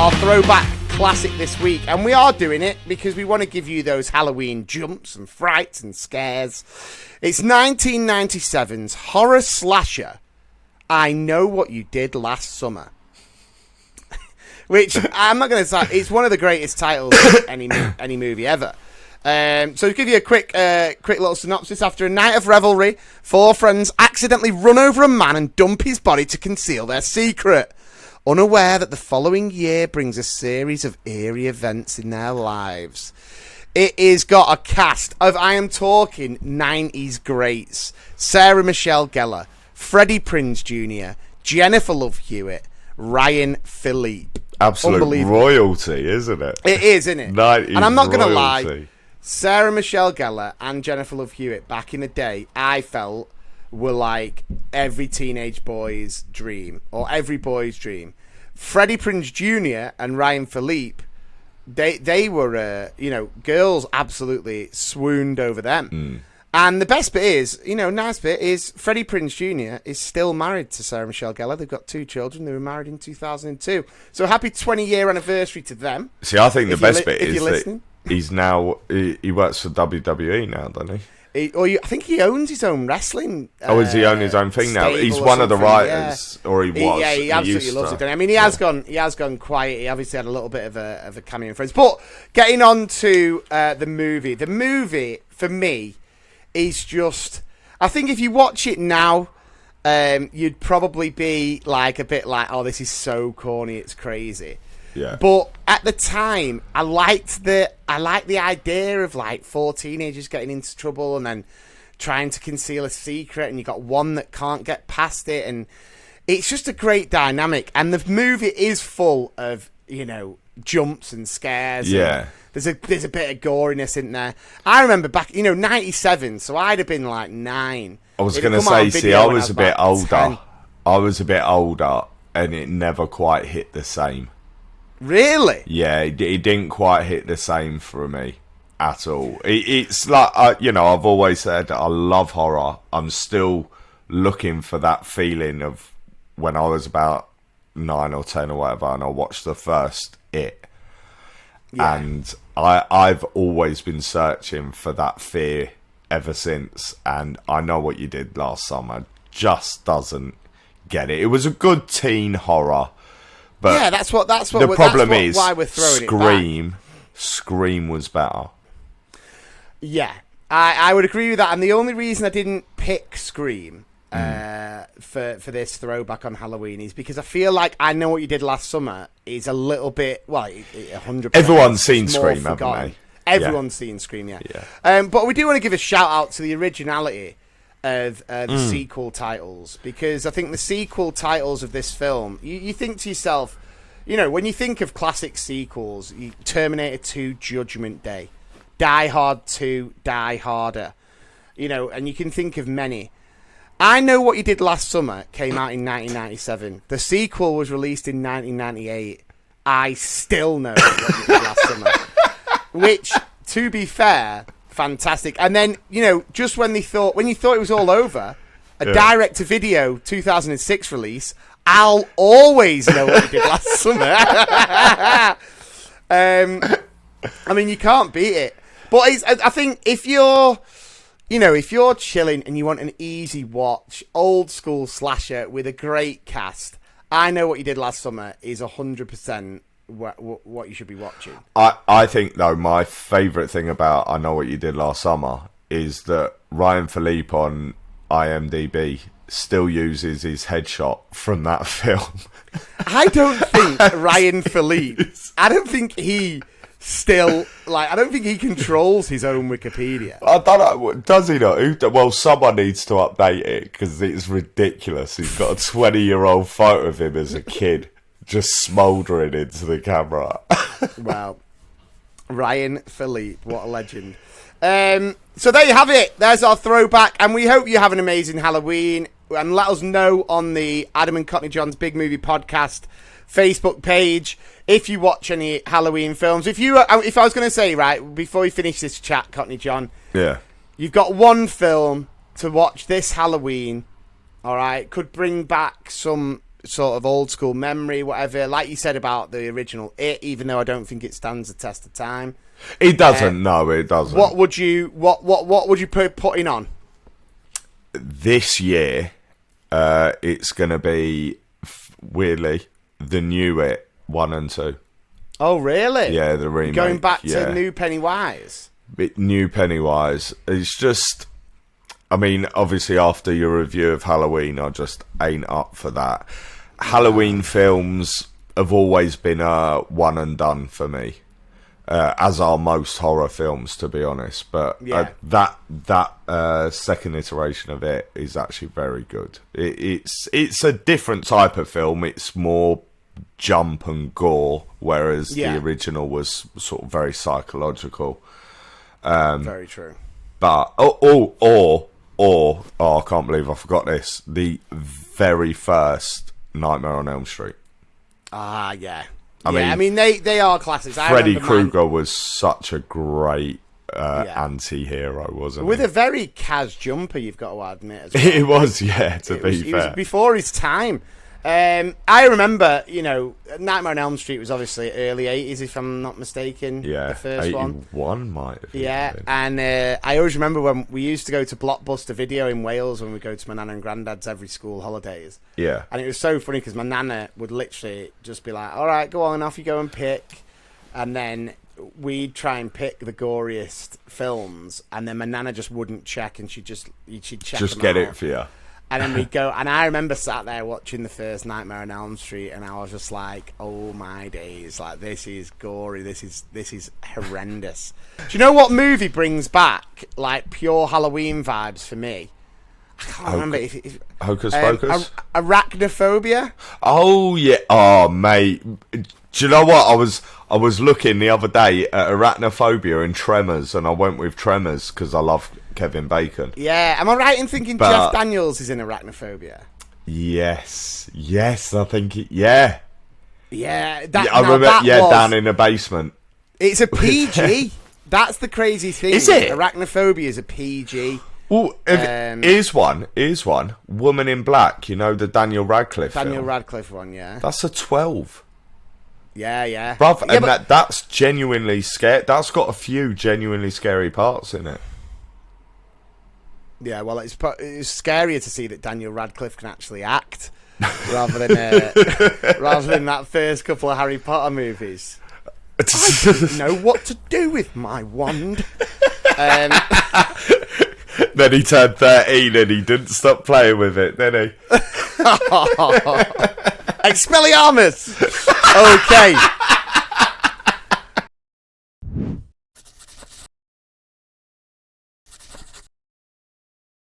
our throwback classic this week, and we are doing it because we want to give you those Halloween jumps and frights and scares. It's 1997's horror slasher, I Know What You Did Last Summer. Which, I'm not going to say, it's one of the greatest titles of any movie ever. So to give you a quick little synopsis, after a night of revelry, four friends accidentally run over a man and dump his body to conceal their secret, unaware that the following year brings a series of eerie events in their lives. It is got a cast of, I am talking 90s greats: Sarah Michelle Gellar, Freddie Prinze Jr., Jennifer Love Hewitt, Ryan Philippe. Absolute royalty, isn't it? It is, isn't it? 90s and I'm not going to royalty. lie, Sarah Michelle Gellar and Jennifer Love Hewitt back in the day, I felt, were like every teenage boy's dream, or every boy's dream. Freddie Prinze Jr. and Ryan Philippe, they were, girls absolutely swooned over them. Mm. And the best bit is, nice bit is Freddie Prinze Jr. is still married to Sarah Michelle Gellar. They've got 2 children. They were married in 2002. So happy 20-year anniversary to them. See, I think the best bit is that listening. He's now, he works for WWE now, doesn't he? I think he owns his own wrestling. Does he own his own thing now? He's one of the writers, or he was. Yeah, he absolutely loves it. I mean, he has gone quiet. He obviously had a little bit of a cameo in Friends. But getting on to the movie. The movie, for me, is just, I think if you watch it now, you'd probably be like a bit like, oh, this is so corny, it's crazy. Yeah. But at the time, I liked the idea of like 4 teenagers getting into trouble and then trying to conceal a secret, and you got one that can't get past it, and it's just a great dynamic. And the movie is full of, jumps and scares. Yeah. There's a bit of goriness in there. I remember back, 97, so I'd have been like 9. I was going to say, see, I was a bit older. 10. I was a bit older, and it never quite hit the same. Really? Yeah, it didn't quite hit the same for me at all. It's like, I've always said I love horror. I'm still looking for that feeling of when I was about 9 or 10 or whatever, and I watched the first It. Yeah. And I've always been searching for that fear ever since, and I Know What You Did Last Summer just doesn't get it. It was a good teen horror, but yeah, that's what the problem is why we're throwing it back. Scream was better. Yeah, I would agree with that, and the only reason I didn't pick Scream for this throwback on Halloween is because I feel like I Know What You Did Last Summer is a little bit, 100%. Everyone's seen Scream, haven't they? Everyone's seen Scream, yeah. But we do want to give a shout out to the originality of the sequel titles, because I think the sequel titles of this film, you think to yourself, when you think of classic sequels, Terminator 2, Judgment Day, Die Hard 2, Die Harder, and you can think of many. I Know What You Did Last Summer came out in 1997. The sequel was released in 1998. I still know what you did last summer. Which, to be fair, fantastic. And then, just when you thought it was all over, a direct-to-video 2006 release, I'll Always Know What You Did Last Summer. I mean, you can't beat it. But I think if you're chilling and you want an easy watch, old school slasher with a great cast, I Know What You Did Last Summer is 100% what you should be watching. I think, though, my favourite thing about I Know What You Did Last Summer is that Ryan Philippe on IMDb still uses his headshot from that film. I don't think Ryan Philippe, I don't think he controls his own Wikipedia. I don't know, does he not? Well, someone needs to update it, because it's ridiculous. He's got a 20-year-old photo of him as a kid, just smouldering into the camera. Wow. Ryan Philippe, what a legend. So there you have it. There's our throwback, and we hope you have an amazing Halloween. And let us know on the Adam and Cockney John's Big Movie Podcast Facebook page if you watch any Halloween films. If I was going to say, right, before we finish this chat, Cockney John, you've got one film to watch this Halloween, all right? Could bring back some sort of old school memory, whatever. Like you said about the original It, even though I don't think it stands the test of time. It doesn't. No, it doesn't. What would you put in on this year? It's going to be weirdly the new It 1 and 2. Oh, really? Yeah, the remake. Going back to New Pennywise. New Pennywise. It's just, I mean, obviously after your review of Halloween, I just ain't up for that. Halloween films have always been a one and done for me, as are most horror films, to be honest. But that second iteration of It is actually very good. It's a different type of film. It's more jump and gore, whereas the original was sort of very psychological. Very true. But I can't believe I forgot this. The very first Nightmare on Elm Street. I mean, they are classics. Freddy Krueger was such a great anti-hero, wasn't he? With a very Kaz jumper, you've got to admit. As well. It was, to be fair. It was before his time. I remember, Nightmare on Elm Street was obviously early 80s, if I'm not mistaken. Yeah, the first 81 one. Might have been. Yeah, and I always remember when we used to go to Blockbuster Video in Wales when we go to my nana and granddad's every school holidays. Yeah. And it was so funny because my nana would literally just be like, all right, go on, off you go and pick. And then we'd try and pick the goriest films, and then my nana just wouldn't check, and she'd check Just them get out. it for you. And then we'd go, and I remember sat there watching the first Nightmare on Elm Street, and I was just like, "Oh my days! Like, this is gory. This is horrendous." Do you know what movie brings back like pure Halloween vibes for me? I can't remember if Hocus Pocus? Arachnophobia. Oh yeah. Oh mate. Do you know what? I was looking the other day at Arachnophobia and Tremors, and I went with Tremors because I love Kevin Bacon. Yeah, am I right in thinking Jeff Daniels is in Arachnophobia? Yes, I think I remember. Down in the basement. It's a PG. That's the crazy thing. Is it? Arachnophobia is a PG. Well, here's one. Woman in Black. You know the Daniel Radcliffe. Radcliffe one, yeah. That's a 12. Yeah. Bruv, and that's genuinely scary. That's got a few genuinely scary parts in it. Yeah, well, it's scarier to see that Daniel Radcliffe can actually act rather than that first couple of Harry Potter movies. I didn't know what to do with my wand. Then he turned 13 and he didn't stop playing with it, did he? Expelliarmus! Okay.